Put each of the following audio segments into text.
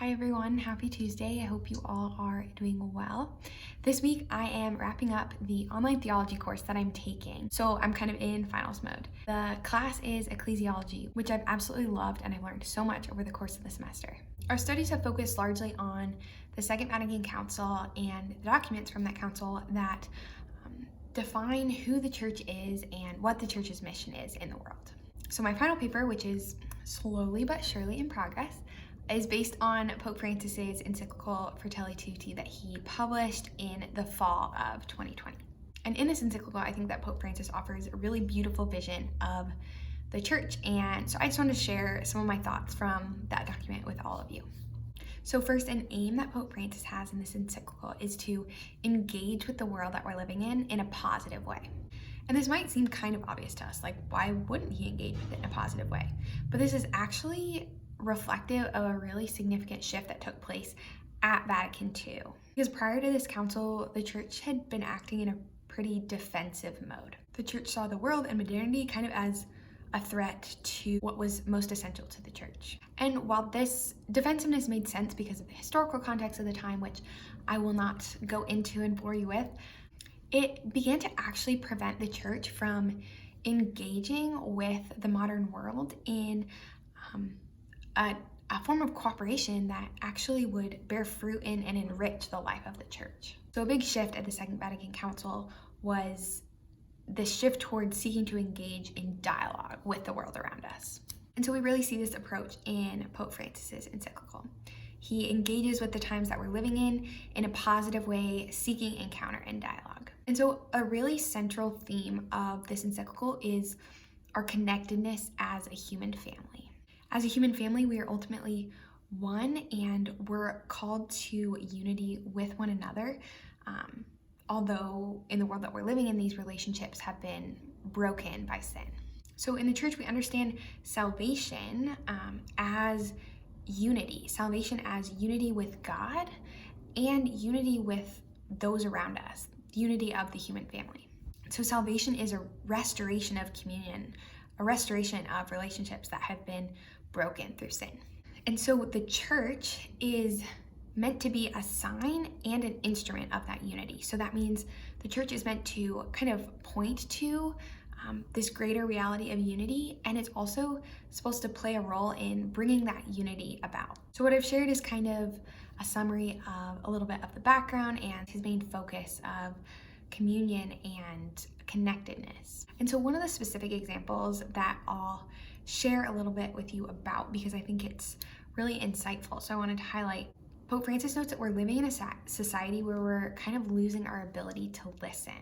Hi everyone, happy Tuesday. I hope you all are doing well. This week I am wrapping up the online theology course that I'm taking, so I'm kind of in finals mode. The class is ecclesiology, which I've absolutely loved and I've learned so much over the course of the semester. Our studies have focused largely on the Second Vatican Council and the documents from that council that define who the church is and what the church's mission is in the world. So my final paper, which is slowly but surely in progress, is based on Pope Francis's encyclical Fratelli Tutti that he published in the fall of 2020. And in this encyclical, I think that Pope Francis offers a really beautiful vision of the church. And so I just wanted to share some of my thoughts from that document with all of you. So first, an aim that Pope Francis has in this encyclical is to engage with the world that we're living in a positive way. And this might seem kind of obvious to us, like why wouldn't he engage with it in a positive way? But this is actually reflective of a really significant shift that took place at Vatican II. Because prior to this council, the church had been acting in a pretty defensive mode. The church saw the world and modernity kind of as a threat to what was most essential to the church. And while this defensiveness made sense because of the historical context of the time, which I will not go into and bore you with, it began to actually prevent the church from engaging with the modern world in a form of cooperation that actually would bear fruit in and enrich the life of the church. So a big shift at the Second Vatican Council was this shift towards seeking to engage in dialogue with the world around us. And so we really see this approach in Pope Francis's encyclical. He engages with the times that we're living in a positive way, seeking encounter and dialogue. And so a really central theme of this encyclical is our connectedness as a human family. As a human family, we are ultimately one, and we're called to unity with one another. Although in the world that we're living in, these relationships have been broken by sin. So in the church, we understand salvation as unity. Salvation as unity with God and unity with those around us, unity of the human family. So salvation is a restoration of communion, a restoration of relationships that have been broken through sin. And so the church is meant to be a sign and an instrument of that unity. So that means the church is meant to kind of point to this greater reality of unity, and it's also supposed to play a role in bringing that unity about. So what I've shared is kind of a summary of a little bit of the background and his main focus of communion and connectedness. And so one of the specific examples that I'll share a little bit with you about, because I think it's really insightful, so I wanted to highlight, Pope Francis notes that we're living in a society where we're kind of losing our ability to listen,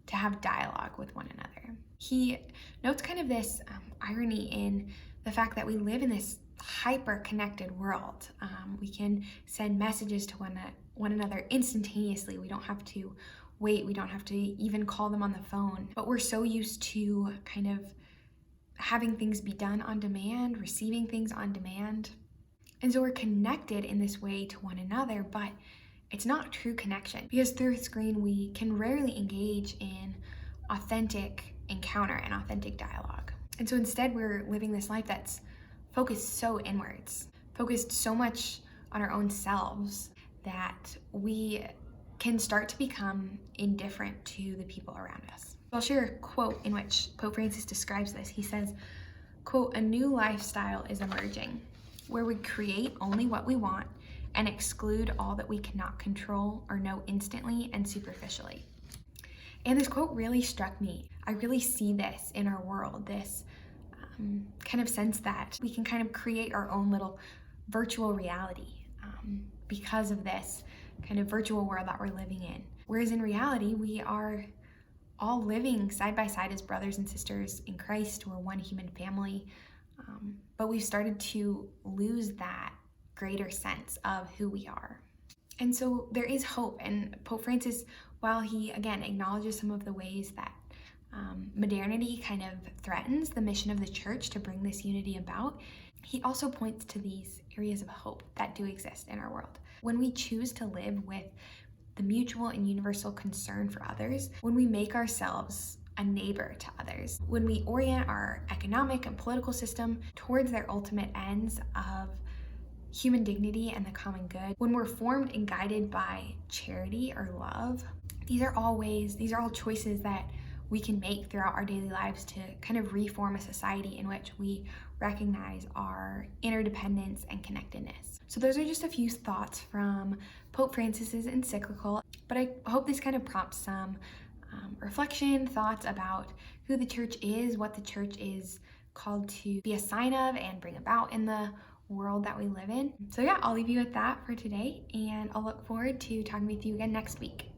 to have dialogue with one another. He notes kind of this irony in the fact that we live in this hyper-connected world. We can send messages to one another instantaneously. We don't have to wait. We don't have to even call them on the phone. But we're so used to kind of having things be done on demand, receiving things on demand. And so we're connected in this way to one another, but it's not true connection, because through a screen we can rarely engage in authentic encounter and authentic dialogue. And so instead we're living this life that's focused so inwards, focused so much on our own selves that we can start to become indifferent to the people around us. I'll share a quote in which Pope Francis describes this. He says, quote, "A new lifestyle is emerging, where we create only what we want and exclude all that we cannot control or know instantly and superficially." And this quote really struck me. I really see this in our world, this kind of sense that we can kind of create our own little virtual reality because of this kind of virtual world that we're living in. Whereas in reality, we are all living side by side as brothers and sisters in Christ. We're one human family, but we've started to lose that greater sense of who we are. And so there is hope, and Pope Francis, while he again acknowledges some of the ways that modernity kind of threatens the mission of the church to bring this unity about, he also points to these areas of hope that do exist in our world. When we choose to live with the mutual and universal concern for others, when we make ourselves a neighbor to others, when we orient our economic and political system towards their ultimate ends of human dignity and the common good, when we're formed and guided by charity or love, these are all choices that we can make throughout our daily lives to kind of reform a society in which we recognize our interdependence and connectedness. So those are just a few thoughts from Pope Francis's encyclical, but I hope this kind of prompts some reflection, thoughts about who the church is, what the church is called to be a sign of and bring about in the world that we live in. So yeah, I'll leave you with that for today, and I'll look forward to talking with you again next week.